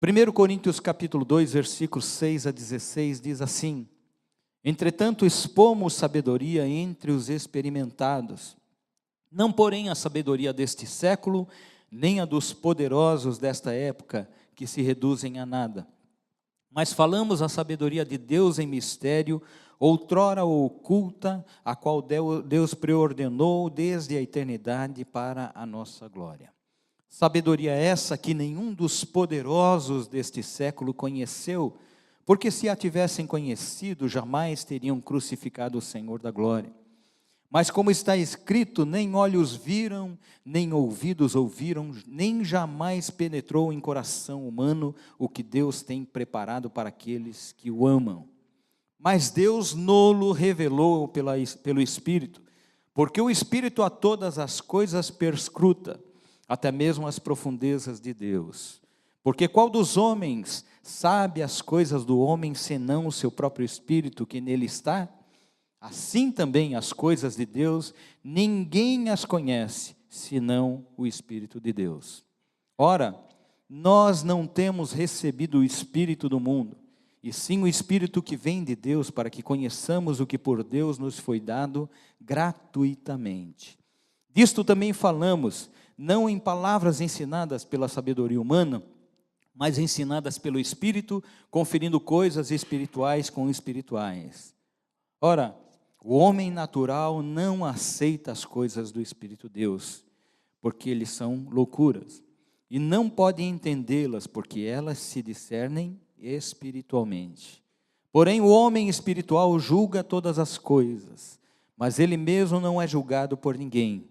1 Coríntios capítulo 2, versículos 6 a 16, diz assim: entretanto expomos sabedoria entre os experimentados, não porém a sabedoria deste século, nem a dos poderosos desta época, que se reduzem a nada. Mas falamos a sabedoria de Deus em mistério, outrora oculta, a qual Deus preordenou desde a eternidade para a nossa glória. Sabedoria essa que nenhum dos poderosos deste século conheceu, porque se a tivessem conhecido, jamais teriam crucificado o Senhor da glória. Mas como está escrito, nem olhos viram, nem ouvidos ouviram, nem jamais penetrou em coração humano o que Deus tem preparado para aqueles que o amam. Mas Deus nolo revelou pelo Espírito, porque o Espírito a todas as coisas perscruta, até mesmo as profundezas de Deus. Porque qual dos homens sabe as coisas do homem, senão o seu próprio Espírito que nele está? Assim também as coisas de Deus, ninguém as conhece, senão o Espírito de Deus. Ora, nós não temos recebido o Espírito do mundo, e sim o Espírito que vem de Deus, para que conheçamos o que por Deus nos foi dado gratuitamente. Disto também falamos, não em palavras ensinadas pela sabedoria humana, mas ensinadas pelo Espírito, conferindo coisas espirituais com espirituais. Ora, o homem natural não aceita as coisas do Espírito de Deus, porque eles são loucuras, e não pode entendê-las, porque elas se discernem espiritualmente. Porém, o homem espiritual julga todas as coisas, mas ele mesmo não é julgado por ninguém.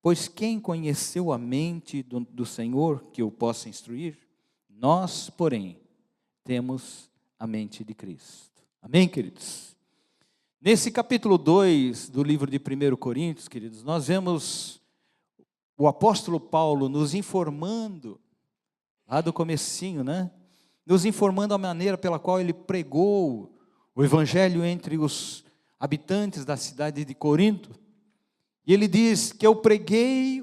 Pois quem conheceu a mente do Senhor que o possa instruir? Nós, porém, temos a mente de Cristo. Amém, queridos? Nesse capítulo 2 do livro de 1 Coríntios, queridos, nós vemos o apóstolo Paulo nos informando, lá do comecinho, né? Nos informando a maneira pela qual ele pregou o evangelho entre os habitantes da cidade de Corinto. E ele diz que eu preguei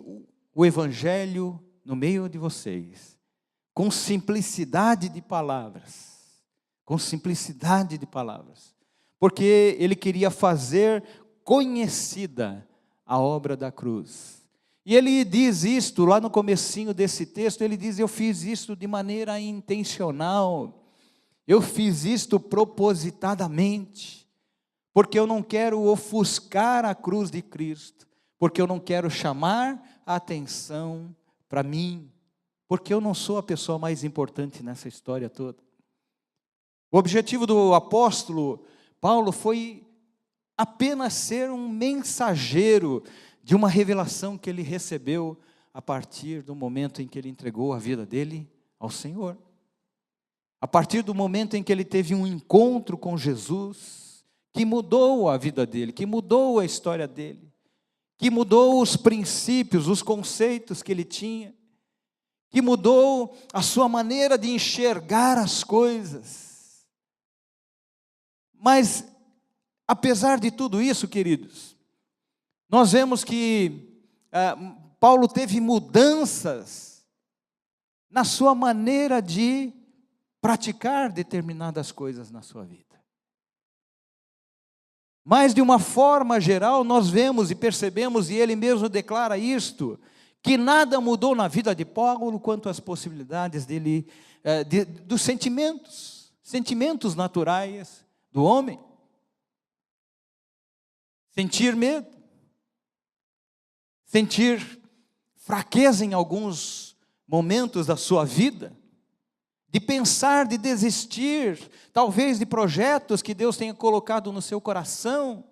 o evangelho no meio de vocês, com simplicidade de palavras, porque ele queria fazer conhecida a obra da cruz. E ele diz isto, lá no comecinho desse texto, ele diz: eu fiz isto de maneira intencional, eu fiz isto propositadamente, porque eu não quero ofuscar a cruz de Cristo, porque eu não quero chamar a atenção para mim, porque eu não sou a pessoa mais importante nessa história toda. O objetivo do apóstolo Paulo foi apenas ser um mensageiro de uma revelação que ele recebeu a partir do momento em que ele entregou a vida dele ao Senhor. A partir do momento em que ele teve um encontro com Jesus, que mudou a vida dele, que mudou a história dele, que mudou os princípios, os conceitos que ele tinha, que mudou a sua maneira de enxergar as coisas. Mas, apesar de tudo isso, queridos, nós vemos que Paulo teve mudanças na sua maneira de praticar determinadas coisas na sua vida. Mas de uma forma geral nós vemos e percebemos, e ele mesmo declara isto, que nada mudou na vida de Paulo quanto às possibilidades dele, dos sentimentos naturais do homem. Sentir medo, sentir fraqueza em alguns momentos da sua vida, de pensar, de desistir, talvez de projetos que Deus tenha colocado no seu coração.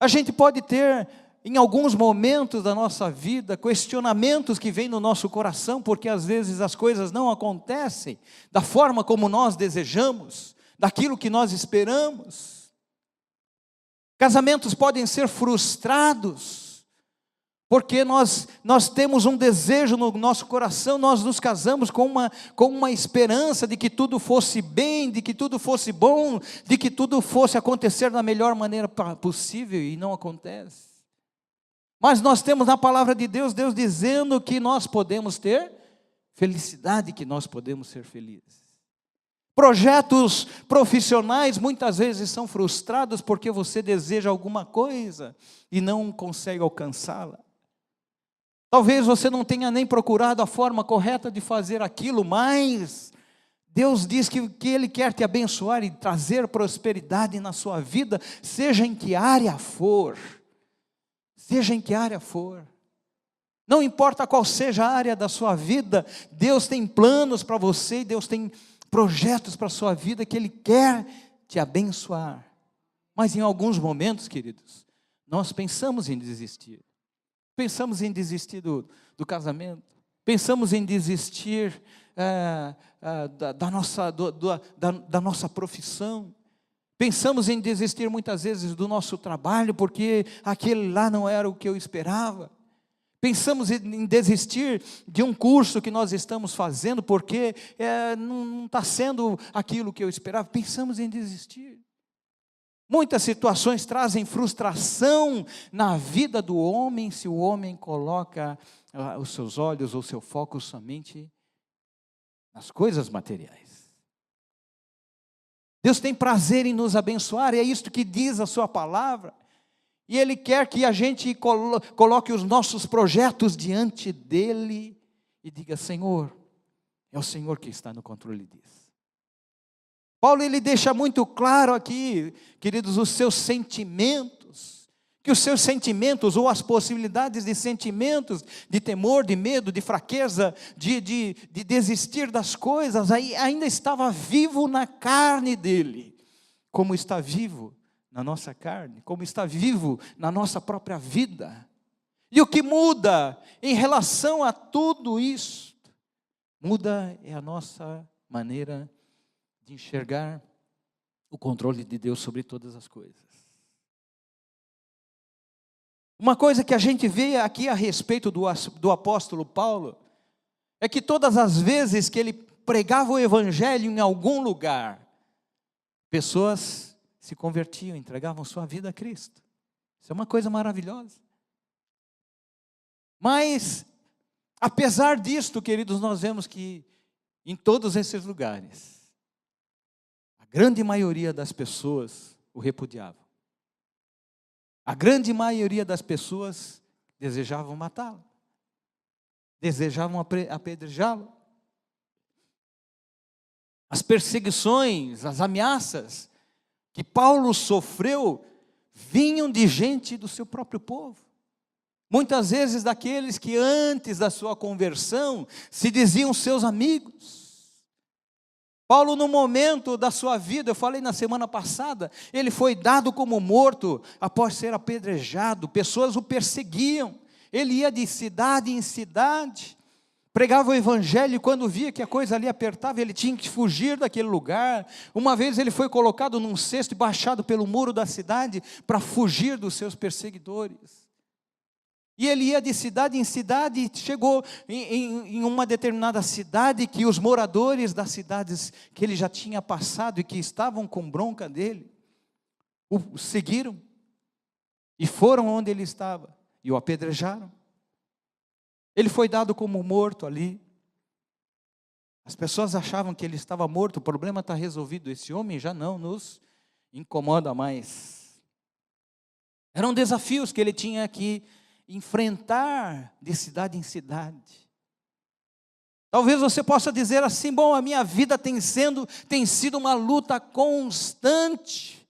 A gente pode ter, em alguns momentos da nossa vida, questionamentos que vêm no nosso coração, porque às vezes as coisas não acontecem da forma como nós desejamos, daquilo que nós esperamos. Casamentos podem ser frustrados, porque nós temos um desejo no nosso coração, nós nos casamos com uma esperança de que tudo fosse bem, de que tudo fosse bom, de que tudo fosse acontecer da melhor maneira possível, e não acontece. Mas nós temos na palavra de Deus, Deus dizendo que nós podemos ter felicidade que nós podemos ser felizes. Projetos profissionais muitas vezes são frustrados porque você deseja alguma coisa e não consegue alcançá-la. Talvez você não tenha nem procurado a forma correta de fazer aquilo, mas Deus diz que Ele quer te abençoar e trazer prosperidade na sua vida, seja em que área for. Seja em que área for. Não importa qual seja a área da sua vida, Deus tem planos para você, Deus tem projetos para a sua vida que Ele quer te abençoar. Mas em alguns momentos, queridos, nós pensamos em desistir. Pensamos em desistir do casamento. Pensamos em desistir da nossa profissão. Pensamos em desistir muitas vezes do nosso trabalho, porque aquele lá não era o que eu esperava. Pensamos em desistir de um curso que nós estamos fazendo, porque não está sendo aquilo que eu esperava. Pensamos em desistir. Muitas situações trazem frustração na vida do homem, se o homem coloca os seus olhos ou seu foco somente nas coisas materiais. Deus tem prazer em nos abençoar, e é isto que diz a sua palavra. E Ele quer que a gente coloque os nossos projetos diante dEle e diga: Senhor, é o Senhor que está no controle disso. Paulo, ele deixa muito claro aqui, queridos, os seus sentimentos, que os seus sentimentos ou as possibilidades de sentimentos, de temor, de medo, de fraqueza, de desistir das coisas, ainda estava vivo na carne dele, como está vivo na nossa carne, como está vivo na nossa própria vida. E o que muda em relação a tudo isso, muda é a nossa maneira de enxergar o controle de Deus sobre todas as coisas. Uma coisa que a gente vê aqui a respeito do apóstolo Paulo, é que todas as vezes que ele pregava o evangelho em algum lugar, pessoas se convertiam, entregavam sua vida a Cristo. Isso é uma coisa maravilhosa. Mas, apesar disto, queridos, nós vemos que em todos esses lugares, a grande maioria das pessoas o repudiavam. A grande maioria das pessoas desejavam matá-lo. Desejavam apedrejá-lo. As perseguições, as ameaças que Paulo sofreu, vinham de gente do seu próprio povo. Muitas vezes daqueles que antes da sua conversão se diziam seus amigos. Paulo, no momento da sua vida, eu falei na semana passada, ele foi dado como morto após ser apedrejado, pessoas o perseguiam, ele ia de cidade em cidade, pregava o evangelho, e quando via que a coisa ali apertava, ele tinha que fugir daquele lugar. Uma vez ele foi colocado num cesto e baixado pelo muro da cidade, para fugir dos seus perseguidores. E ele ia de cidade em cidade, e chegou em uma determinada cidade, que os moradores das cidades que ele já tinha passado, e que estavam com bronca dele, o seguiram, e foram onde ele estava, e o apedrejaram. Ele foi dado como morto ali. As pessoas achavam que ele estava morto, o problema está resolvido, esse homem já não nos incomoda mais. Eram desafios que ele tinha que enfrentar de cidade em cidade. Talvez você possa dizer assim: bom, a minha vida tem sido uma luta constante.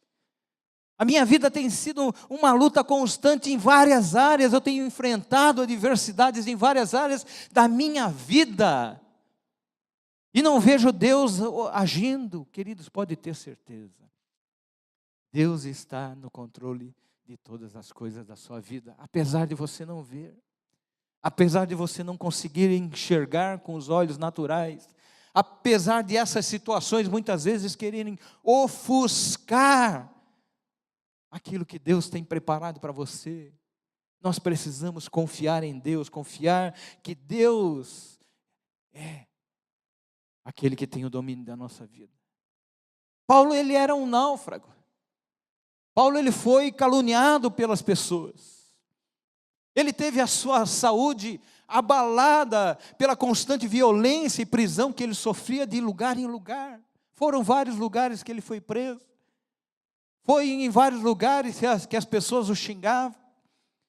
A minha vida tem sido uma luta constante em várias áreas. Eu tenho enfrentado adversidades em várias áreas da minha vida. E não vejo Deus agindo. Queridos, pode ter certeza. Deus está no controle de todas as coisas da sua vida, apesar de você não ver, apesar de você não conseguir enxergar com os olhos naturais, apesar de essas situações muitas vezes quererem ofuscar aquilo que Deus tem preparado para você. Nós precisamos confiar em Deus, confiar que Deus é aquele que tem o domínio da nossa vida. Paulo, ele era um náufrago. Paulo, ele foi caluniado pelas pessoas. Ele teve a sua saúde abalada pela constante violência e prisão que ele sofria de lugar em lugar. Foram vários lugares que ele foi preso. Foi em vários lugares que as pessoas o xingavam.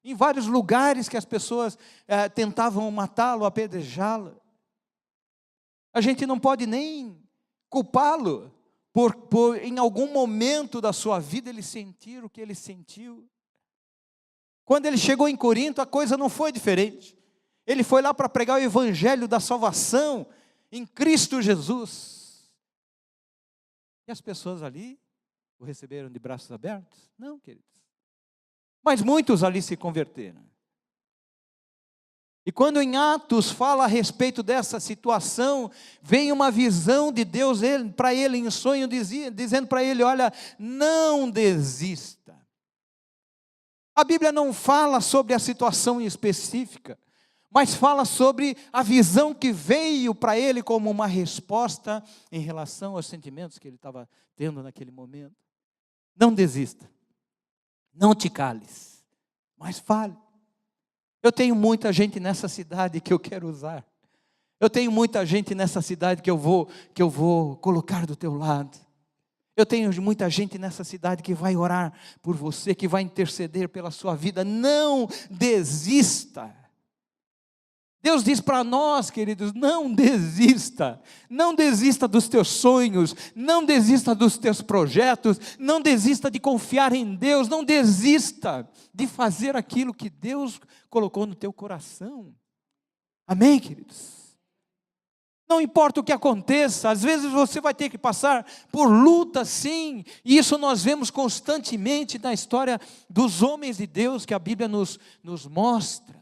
Em vários lugares que as pessoas tentavam matá-lo, apedrejá-lo. A gente não pode nem culpá-lo por em algum momento da sua vida ele sentir o que ele sentiu. Quando ele chegou em Corinto, a coisa não foi diferente. Ele foi lá para pregar o evangelho da salvação em Cristo Jesus. E as pessoas ali o receberam de braços abertos? Não, queridos. Mas muitos ali se converteram. E quando em Atos fala a respeito dessa situação, vem uma visão de Deus para ele em sonho, dizendo para ele: olha, não desista. A Bíblia não fala sobre a situação específica, mas fala sobre a visão que veio para ele como uma resposta em relação aos sentimentos que ele estava tendo naquele momento. Não desista, não te cales, mas fale. Eu tenho muita gente nessa cidade que eu quero usar. Eu tenho muita gente nessa cidade que eu vou colocar do teu lado. Eu tenho muita gente nessa cidade que vai orar por você, que vai interceder pela sua vida. Não desista. Deus diz para nós, queridos, não desista. Não desista dos teus sonhos, não desista dos teus projetos, não desista de confiar em Deus, não desista de fazer aquilo que Deus colocou no teu coração. Amém, queridos? Não importa o que aconteça, às vezes você vai ter que passar por luta, sim, e isso nós vemos constantemente na história dos homens de Deus que a Bíblia nos mostra.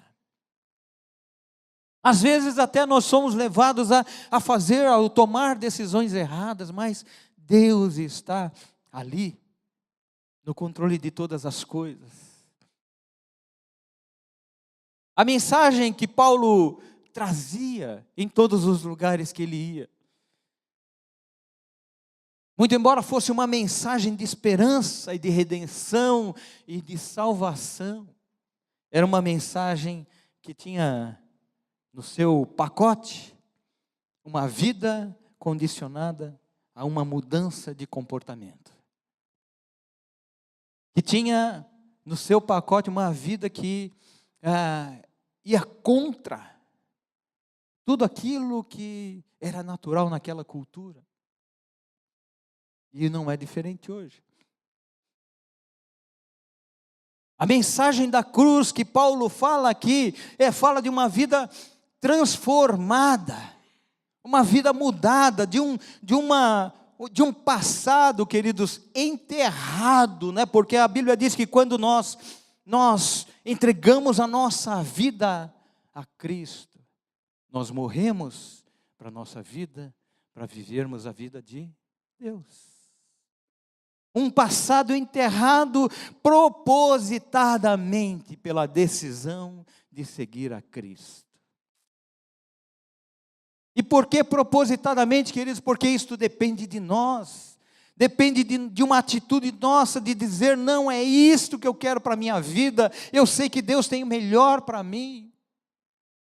Às vezes até nós somos levados a fazer, a tomar decisões erradas, mas Deus está ali, no controle de todas as coisas. A mensagem que Paulo trazia em todos os lugares que ele ia, muito embora fosse uma mensagem de esperança e de redenção e de salvação, era uma mensagem que tinha no seu pacote uma vida condicionada a uma mudança de comportamento. Que tinha no seu pacote uma vida que ia contra tudo aquilo que era natural naquela cultura. E não é diferente hoje. A mensagem da cruz que Paulo fala aqui, fala de uma vida transformada, uma vida mudada, de um passado, queridos, enterrado, né? Porque a Bíblia diz que quando nós entregamos a nossa vida a Cristo, nós morremos para a nossa vida, para vivermos a vida de Deus. Um passado enterrado propositadamente pela decisão de seguir a Cristo. E por que propositadamente, queridos? Porque isto depende de nós. Depende de uma atitude nossa de dizer: não é isto que eu quero para a minha vida. Eu sei que Deus tem o melhor para mim.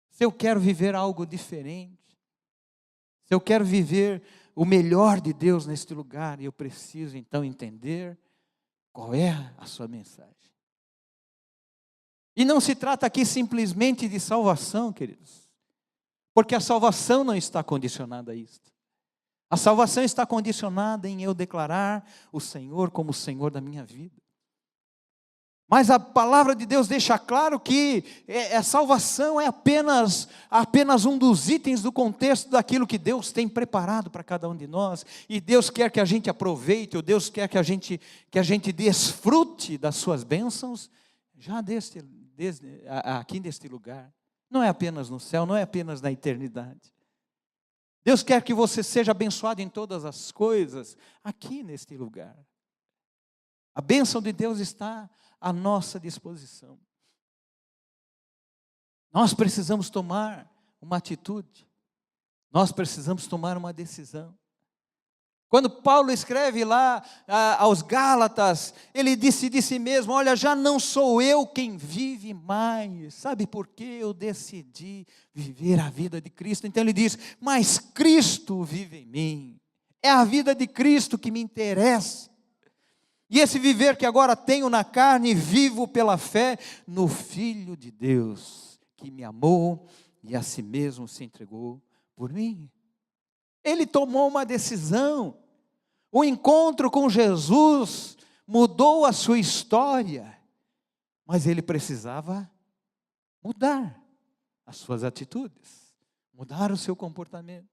Se eu quero viver algo diferente, se eu quero viver o melhor de Deus neste lugar, eu preciso então entender qual é a sua mensagem. E não se trata aqui simplesmente de salvação, queridos, porque a salvação não está condicionada a isto. A salvação está condicionada em eu declarar o Senhor como o Senhor da minha vida. Mas a palavra de Deus deixa claro que a salvação é apenas um dos itens do contexto daquilo que Deus tem preparado para cada um de nós. E Deus quer que a gente aproveite, ou Deus quer que a gente desfrute das suas bênçãos, já aqui neste lugar. Não é apenas no céu, não é apenas na eternidade. Deus quer que você seja abençoado em todas as coisas, aqui neste lugar. A bênção de Deus está à nossa disposição. Nós precisamos tomar uma atitude, nós precisamos tomar uma decisão. Quando Paulo escreve lá aos Gálatas, ele disse de si mesmo: olha, já não sou eu quem vive mais. Sabe por quê? Eu decidi viver a vida de Cristo. Então ele diz: mas Cristo vive em mim. É a vida de Cristo que me interessa. E esse viver que agora tenho na carne, vivo pela fé no Filho de Deus, que me amou e a si mesmo se entregou por mim. Ele tomou uma decisão. O encontro com Jesus mudou a sua história, mas ele precisava mudar as suas atitudes, mudar o seu comportamento.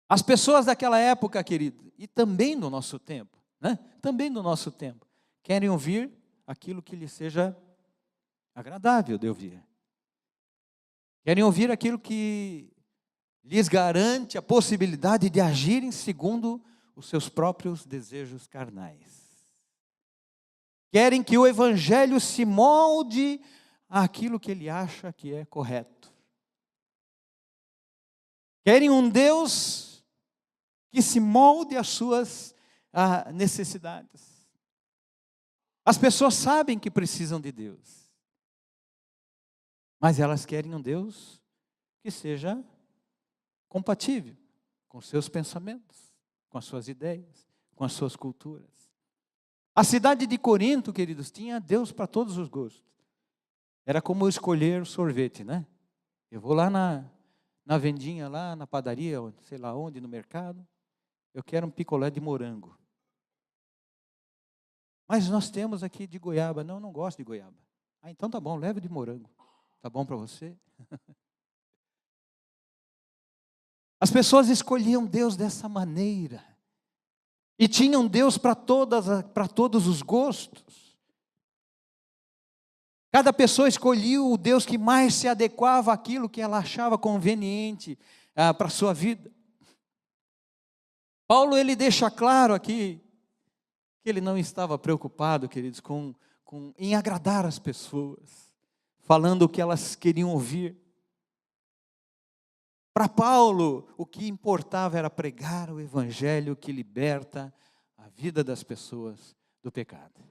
As pessoas daquela época, querido, e também no nosso tempo, né? Também no nosso tempo, querem ouvir aquilo que lhes seja agradável de ouvir. Querem ouvir aquilo que lhes garante a possibilidade de agirem segundo os seus próprios desejos carnais. Querem que o Evangelho se molde àquilo que ele acha que é correto. Querem um Deus que se molde às suas necessidades. As pessoas sabem que precisam de Deus, mas elas querem um Deus que seja compatível com seus pensamentos, com as suas ideias, com as suas culturas. A cidade de Corinto, queridos, tinha Deus para todos os gostos. Era como escolher sorvete, né? Eu vou lá na vendinha, lá na padaria, sei lá onde, no mercado, eu quero um picolé de morango. Mas nós temos aqui de goiaba. Não gosto de goiaba. Então tá bom, leve de morango. Tá bom para você? As pessoas escolhiam Deus dessa maneira. E tinham Deus para todos os gostos. Cada pessoa escolhia o Deus que mais se adequava àquilo que ela achava conveniente para a sua vida. Paulo, ele deixa claro aqui que ele não estava preocupado, queridos, em agradar as pessoas, falando o que elas queriam ouvir. Para Paulo, o que importava era pregar o Evangelho que liberta a vida das pessoas do pecado.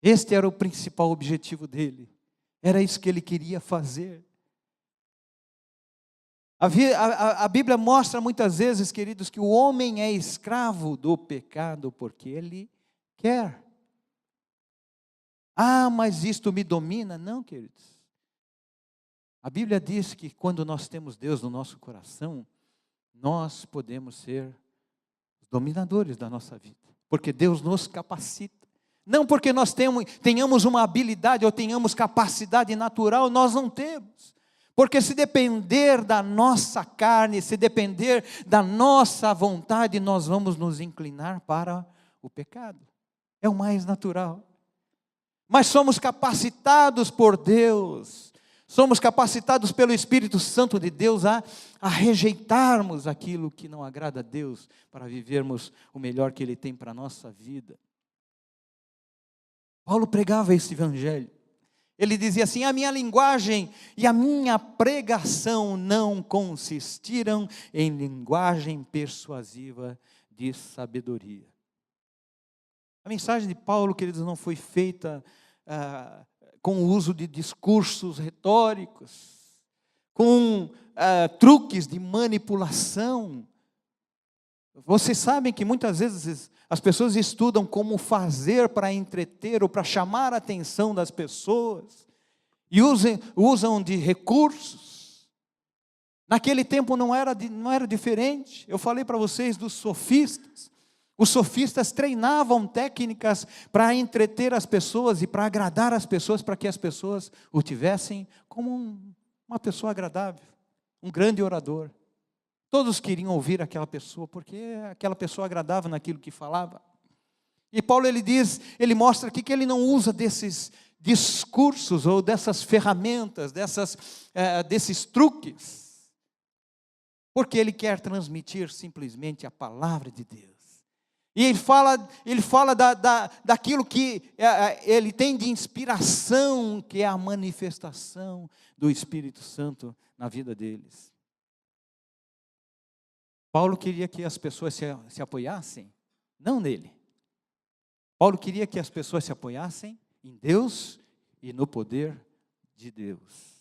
Este era o principal objetivo dele. Era isso que ele queria fazer. A Bíblia mostra muitas vezes, queridos, que o homem é escravo do pecado porque ele quer. Mas isto me domina? Não, queridos. A Bíblia diz que quando nós temos Deus no nosso coração, nós podemos ser os dominadores da nossa vida. Porque Deus nos capacita. Não porque nós tenhamos uma habilidade ou tenhamos capacidade natural, nós não temos. Porque se depender da nossa carne, se depender da nossa vontade, nós vamos nos inclinar para o pecado. É o mais natural. Mas somos capacitados por Deus, somos capacitados pelo Espírito Santo de Deus a rejeitarmos aquilo que não agrada a Deus, para vivermos o melhor que Ele tem para a nossa vida. Paulo pregava esse Evangelho. Ele dizia assim: a minha linguagem e a minha pregação não consistiram em linguagem persuasiva de sabedoria. A mensagem de Paulo, queridos, não foi feita com o uso de discursos retóricos, com truques de manipulação. Vocês sabem que muitas vezes as pessoas estudam como fazer para entreter ou para chamar a atenção das pessoas e usam de recursos. Naquele tempo não era diferente. Eu falei para vocês dos sofistas. Os sofistas treinavam técnicas para entreter as pessoas e para agradar as pessoas, para que as pessoas o tivessem como uma pessoa agradável, um grande orador. Todos queriam ouvir aquela pessoa, porque aquela pessoa agradava naquilo que falava. E Paulo, ele mostra aqui que ele não usa desses discursos ou dessas ferramentas, desses truques, porque ele quer transmitir simplesmente a palavra de Deus. E ele fala daquilo que ele tem de inspiração, que é a manifestação do Espírito Santo na vida deles. Paulo queria que as pessoas se apoiassem, não nele. Paulo queria que as pessoas se apoiassem em Deus e no poder de Deus.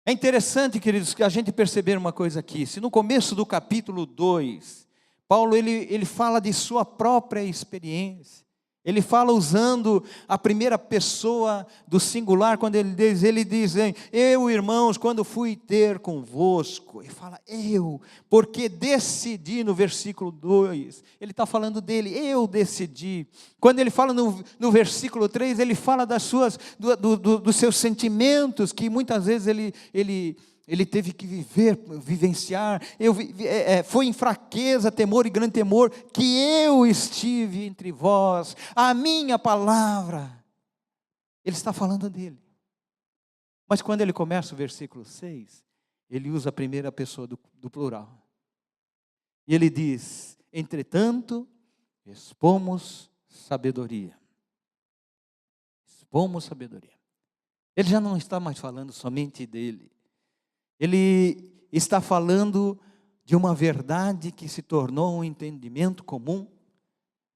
É interessante, queridos, que a gente perceber uma coisa aqui. Se no começo do capítulo 2, Paulo ele fala de sua própria experiência. Ele fala usando a primeira pessoa do singular, quando ele diz, eu, irmãos, quando fui ter convosco, ele fala, eu, porque decidi, no versículo 2, ele está falando dele, eu decidi. Quando ele fala no versículo 3, ele fala dos seus sentimentos, que muitas vezes ele teve que vivenciar, foi em fraqueza, temor e grande temor, que eu estive entre vós, a minha palavra. Ele está falando dele. Mas quando ele começa o versículo 6, ele usa a primeira pessoa do plural. E ele diz, entretanto, expomos sabedoria. Expomos sabedoria. Ele já não está mais falando somente dele. Ele está falando de uma verdade que se tornou um entendimento comum,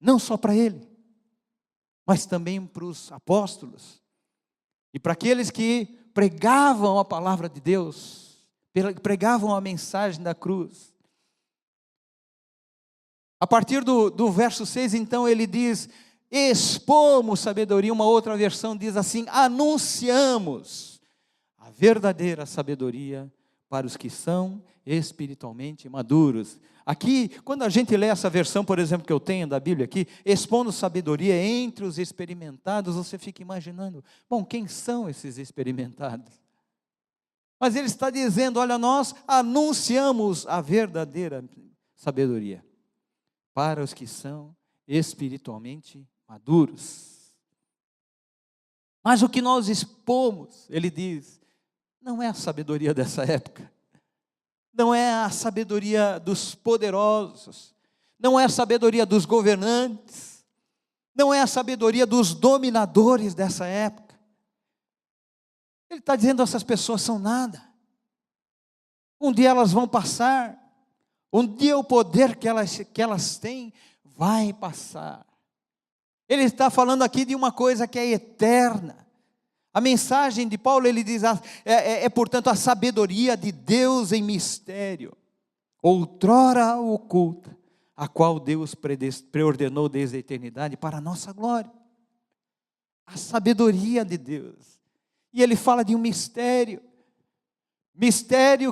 não só para ele, mas também para os apóstolos, e para aqueles que pregavam a palavra de Deus, pregavam a mensagem da cruz. A partir do verso 6, então, ele diz, expomos sabedoria, uma outra versão diz assim, anunciamos a verdadeira sabedoria para os que são espiritualmente maduros. Aqui, quando a gente lê essa versão, por exemplo, que eu tenho da Bíblia aqui, expondo sabedoria entre os experimentados, você fica imaginando, bom, quem são esses experimentados? Mas ele está dizendo, olha, nós anunciamos a verdadeira sabedoria para os que são espiritualmente maduros. Mas o que nós expomos, ele diz, não é a sabedoria dessa época, não é a sabedoria dos poderosos, não é a sabedoria dos governantes, não é a sabedoria dos dominadores dessa época. Ele está dizendo, essas pessoas são nada, um dia elas vão passar, um dia o poder que elas têm vai passar. Ele está falando aqui de uma coisa que é eterna. A mensagem de Paulo, ele diz, portanto, a sabedoria de Deus em mistério, outrora oculta, a qual Deus preordenou desde a eternidade para a nossa glória. A sabedoria de Deus. E ele fala de um mistério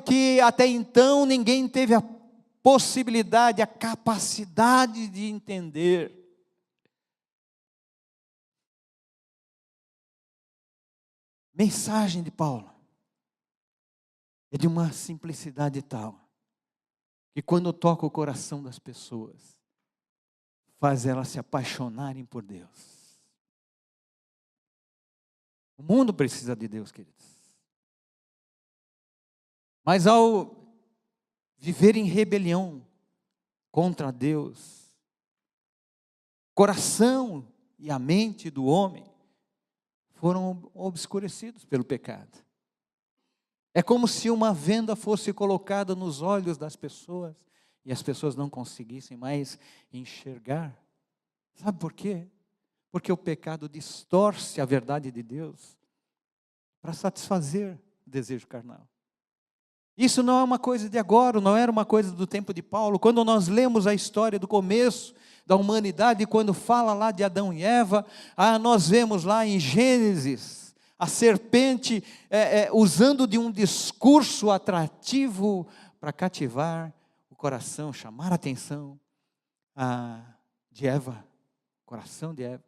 que até então ninguém teve a possibilidade, a capacidade de entender. Mensagem de Paulo é de uma simplicidade tal, que quando toca o coração das pessoas, faz elas se apaixonarem por Deus. O mundo precisa de Deus, queridos. Mas ao viver em rebelião contra Deus, o coração e a mente do homem foram obscurecidos pelo pecado. É como se uma venda fosse colocada nos olhos das pessoas e as pessoas não conseguissem mais enxergar. Sabe por quê? Porque o pecado distorce a verdade de Deus para satisfazer o desejo carnal. Isso não é uma coisa de agora, não era uma coisa do tempo de Paulo. Quando nós lemos a história do começo da humanidade, quando fala lá de Adão e Eva, nós vemos lá em Gênesis, a serpente usando de um discurso atrativo para cativar o coração, chamar a atenção de Eva, coração de Eva.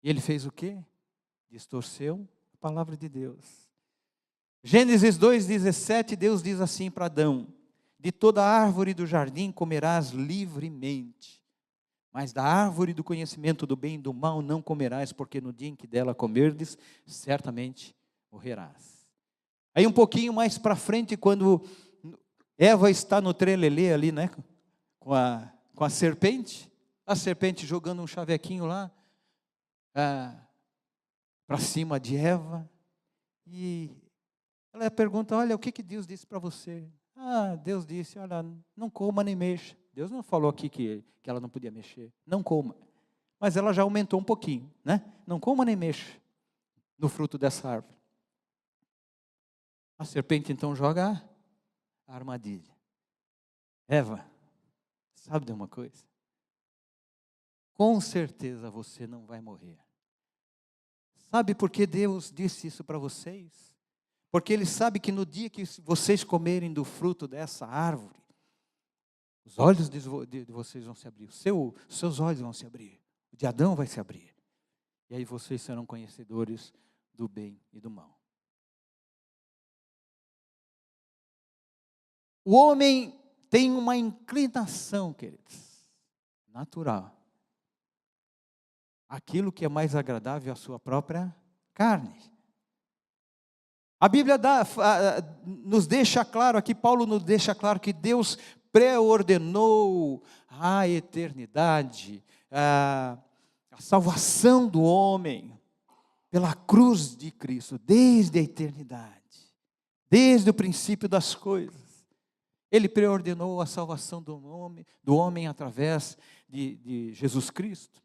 E ele fez o quê? Distorceu a palavra de Deus. Gênesis 2,17, Deus diz assim para Adão, de toda árvore do jardim comerás livremente, mas da árvore do conhecimento do bem e do mal não comerás, porque no dia em que dela comerdes, certamente morrerás. Aí um pouquinho mais para frente, quando Eva está no trelelê ali, né, com a serpente jogando um chavequinho lá, para cima de Eva, e ela pergunta, olha, o que Deus disse para você? Deus disse, olha, não coma nem mexa. Deus não falou aqui que ela não podia mexer. Não coma. Mas ela já aumentou um pouquinho, né? Não coma nem mexa no fruto dessa árvore. A serpente então joga a armadilha. Eva, sabe de uma coisa? Com certeza você não vai morrer. Sabe por que Deus disse isso para vocês? Porque Ele sabe que no dia que vocês comerem do fruto dessa árvore, os olhos de vocês vão se abrir, seus olhos vão se abrir, o de Adão vai se abrir. E aí vocês serão conhecedores do bem e do mal. O homem tem uma inclinação, queridos, natural. Aquilo que é mais agradável à sua própria carne. A Bíblia nos deixa claro aqui, Paulo nos deixa claro que Deus pré-ordenou a eternidade, a salvação do homem pela cruz de Cristo, desde a eternidade, desde o princípio das coisas. Ele preordenou a salvação do homem através de Jesus Cristo.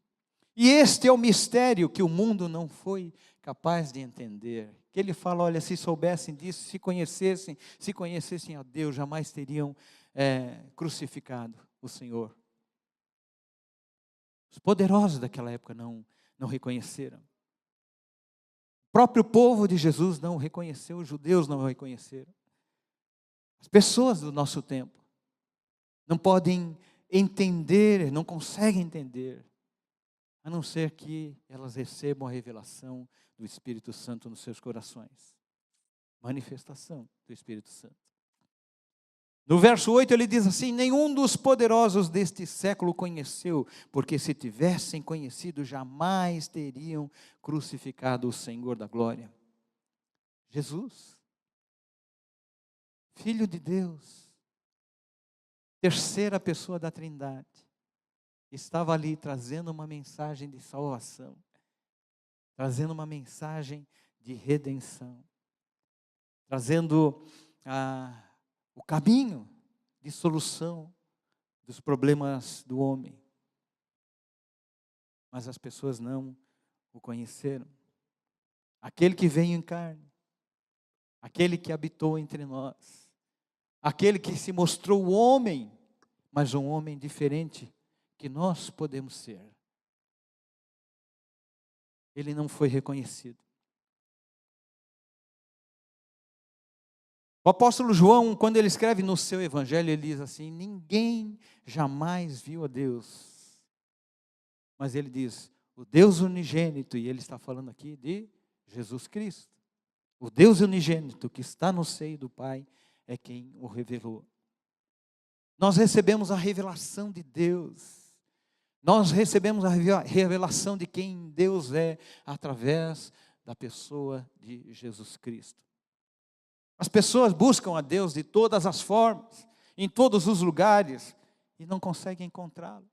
E este é o mistério que o mundo não foi capaz de entender. Que ele fala, olha, se soubessem disso, se conhecessem a Deus, jamais teriam crucificado o Senhor. Os poderosos daquela época não reconheceram. O próprio povo de Jesus não o reconheceu, os judeus não o reconheceram. As pessoas do nosso tempo não podem entender, não conseguem entender, a não ser que elas recebam a revelação do Espírito Santo nos seus corações. Manifestação do Espírito Santo. No verso 8 ele diz assim, nenhum dos poderosos deste século conheceu, porque se tivessem conhecido, jamais teriam crucificado o Senhor da glória. Jesus, Filho de Deus, terceira pessoa da Trindade, estava ali trazendo uma mensagem de salvação, trazendo uma mensagem de redenção, trazendo o caminho de solução dos problemas do homem. Mas as pessoas não o conheceram. Aquele que veio em carne, aquele que habitou entre nós, aquele que se mostrou homem, mas um homem diferente que nós podemos ser. Ele não foi reconhecido. O apóstolo João, quando ele escreve no seu evangelho, ele diz assim, ninguém jamais viu a Deus. Mas ele diz, o Deus unigênito, e ele está falando aqui de Jesus Cristo. O Deus unigênito que está no seio do Pai é quem o revelou. Nós recebemos a revelação de Deus. Nós recebemos a revelação de quem Deus é através da pessoa de Jesus Cristo. As pessoas buscam a Deus de todas as formas, em todos os lugares, e não conseguem encontrá-lo.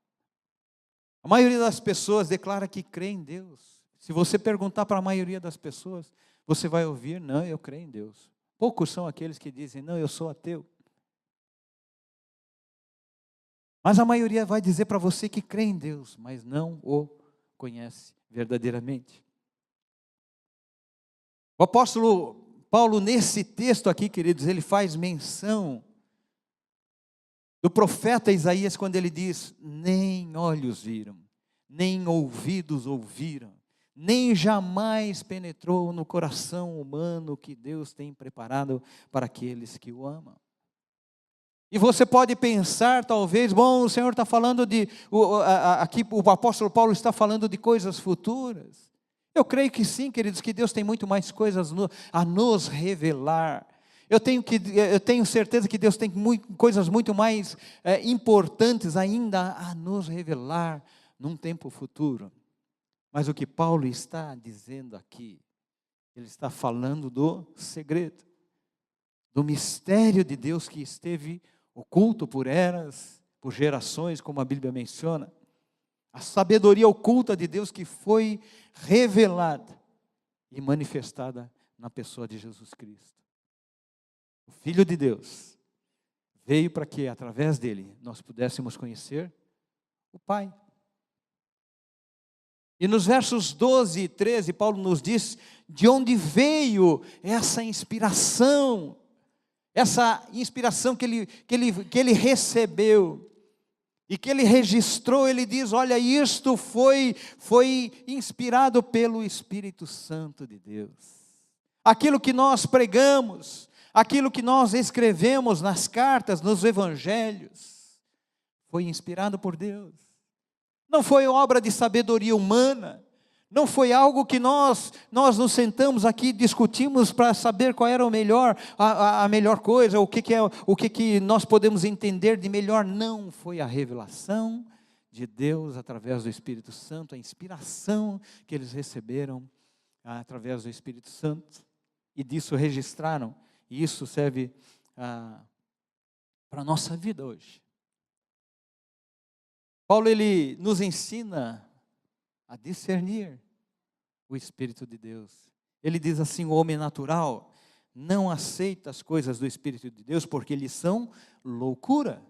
A maioria das pessoas declara que crê em Deus. Se você perguntar para a maioria das pessoas, você vai ouvir, não, eu creio em Deus. Poucos são aqueles que dizem, não, eu sou ateu. Mas a maioria vai dizer para você que crê em Deus, mas não o conhece verdadeiramente. O apóstolo Paulo, nesse texto aqui, queridos, ele faz menção do profeta Isaías, quando ele diz, nem olhos viram, nem ouvidos ouviram, nem jamais penetrou no coração humano que Deus tem preparado para aqueles que o amam. E você pode pensar, talvez, bom, o Senhor está falando aqui o apóstolo Paulo está falando de coisas futuras. Eu creio que sim, queridos, que Deus tem muito mais coisas a nos revelar. Eu tenho certeza que Deus tem coisas muito mais importantes ainda a nos revelar num tempo futuro. Mas o que Paulo está dizendo aqui, ele está falando do segredo, do mistério de Deus que esteve oculto por eras, por gerações, como a Bíblia menciona. A sabedoria oculta de Deus que foi revelada e manifestada na pessoa de Jesus Cristo. O Filho de Deus, veio para que, através dele, nós pudéssemos conhecer o Pai. E nos versos 12 e 13, Paulo nos diz de onde veio essa inspiração que ele recebeu e que ele registrou. Ele diz: olha, isto foi inspirado pelo Espírito Santo de Deus. Aquilo que nós pregamos, aquilo que nós escrevemos nas cartas, nos evangelhos, foi inspirado por Deus. Não foi obra de sabedoria humana, não foi algo que nós nos sentamos aqui e discutimos para saber qual era o melhor, a melhor coisa, o que nós podemos entender de melhor. Não, foi a revelação de Deus através do Espírito Santo, a inspiração que eles receberam através do Espírito Santo, e disso registraram, e isso serve para a nossa vida hoje. Paulo, ele nos ensina a discernir o Espírito de Deus. Ele diz assim: o homem natural não aceita as coisas do Espírito de Deus, porque eles são loucura,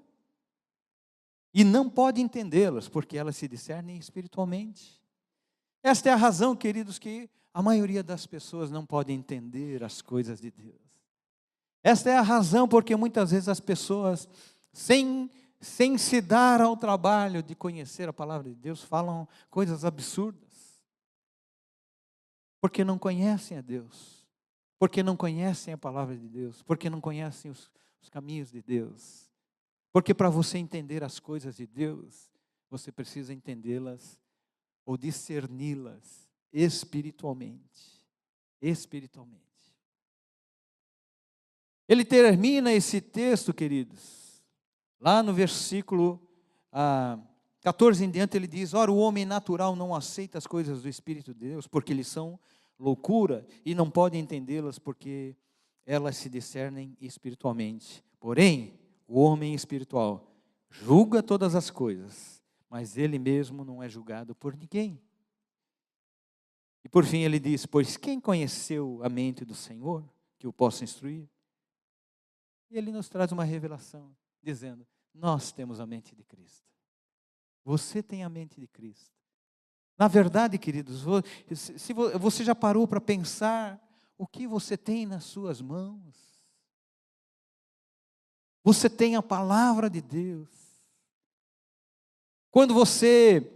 e não pode entendê-las, porque elas se discernem espiritualmente. Esta é a razão, queridos, que a maioria das pessoas não pode entender as coisas de Deus. Esta é a razão porque muitas vezes as pessoas, sem se dar ao trabalho de conhecer a palavra de Deus, falam coisas absurdas, porque não conhecem a Deus, porque não conhecem a palavra de Deus, porque não conhecem os caminhos de Deus, porque para você entender as coisas de Deus, você precisa entendê-las ou discerni-las espiritualmente. Ele termina esse texto, queridos, lá no versículo 14 em diante, ele diz: ora, o homem natural não aceita as coisas do Espírito de Deus, porque eles são loucura, e não pode entendê-las, porque elas se discernem espiritualmente. Porém, o homem espiritual julga todas as coisas, mas ele mesmo não é julgado por ninguém. E por fim ele diz: pois quem conheceu a mente do Senhor, que o possa instruir? E ele nos traz uma revelação, dizendo: nós temos a mente de Cristo. Você tem a mente de Cristo. Na verdade, queridos, se você já parou para pensar o que você tem nas suas mãos? Você tem a palavra de Deus. Quando você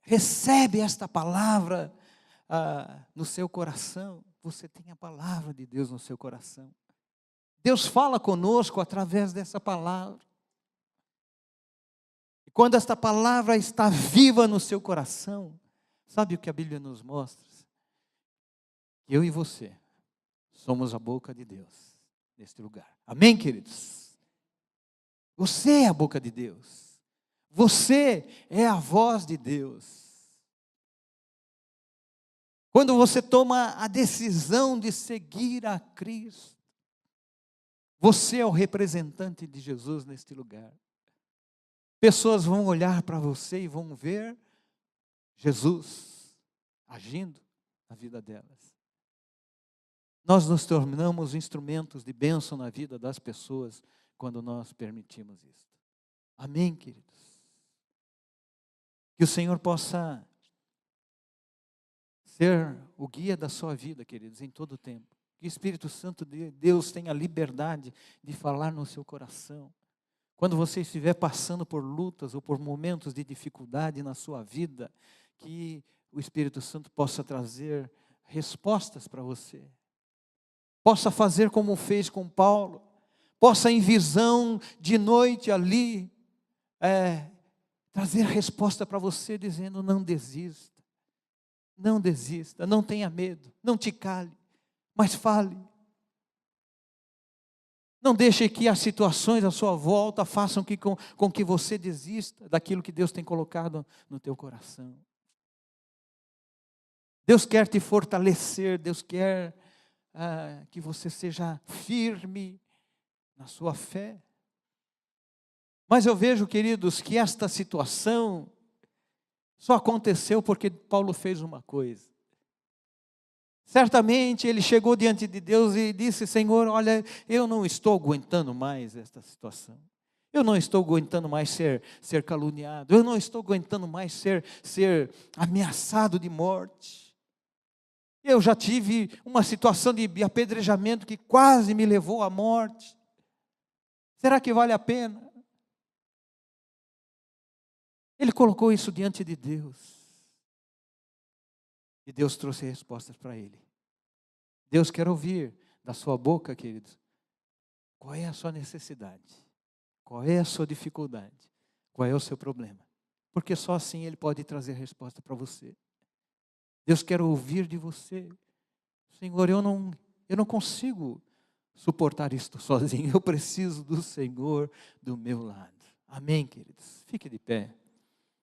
recebe esta palavra no seu coração, você tem a palavra de Deus no seu coração. Deus fala conosco através dessa palavra. E quando esta palavra está viva no seu coração, sabe o que a Bíblia nos mostra? Eu e você somos a boca de Deus neste lugar. Amém, queridos? Você é a boca de Deus. Você é a voz de Deus. Quando você toma a decisão de seguir a Cristo, você é o representante de Jesus neste lugar. Pessoas vão olhar para você e vão ver Jesus agindo na vida delas. Nós nos tornamos instrumentos de bênção na vida das pessoas quando nós permitimos isso. Amém, queridos? Que o Senhor possa ser o guia da sua vida, queridos, em todo o tempo. Que o Espírito Santo de Deus tenha liberdade de falar no seu coração. Quando você estiver passando por lutas ou por momentos de dificuldade na sua vida, que o Espírito Santo possa trazer respostas para você. Possa fazer como fez com Paulo. Possa em visão de noite ali, trazer resposta para você dizendo: não desista. Não desista, não tenha medo, não te cale, mas fale. Não deixe que as situações à sua volta façam com que você desista daquilo que Deus tem colocado no teu coração. Deus quer te fortalecer, Deus quer que você seja firme na sua fé. Mas eu vejo, queridos, que esta situação só aconteceu porque Paulo fez uma coisa. Certamente ele chegou diante de Deus e disse: Senhor, olha, eu não estou aguentando mais esta situação. Eu não estou aguentando mais ser caluniado. Eu não estou aguentando mais ser ameaçado de morte. Eu já tive uma situação de apedrejamento que quase me levou à morte. Será que vale a pena? Ele colocou isso diante de Deus. E Deus trouxe respostas para ele. Deus quer ouvir da sua boca, queridos, qual é a sua necessidade, qual é a sua dificuldade, qual é o seu problema. Porque só assim Ele pode trazer resposta para você. Deus quer ouvir de você. Senhor, eu não consigo suportar isto sozinho, eu preciso do Senhor do meu lado. Amém, queridos? Fique de pé.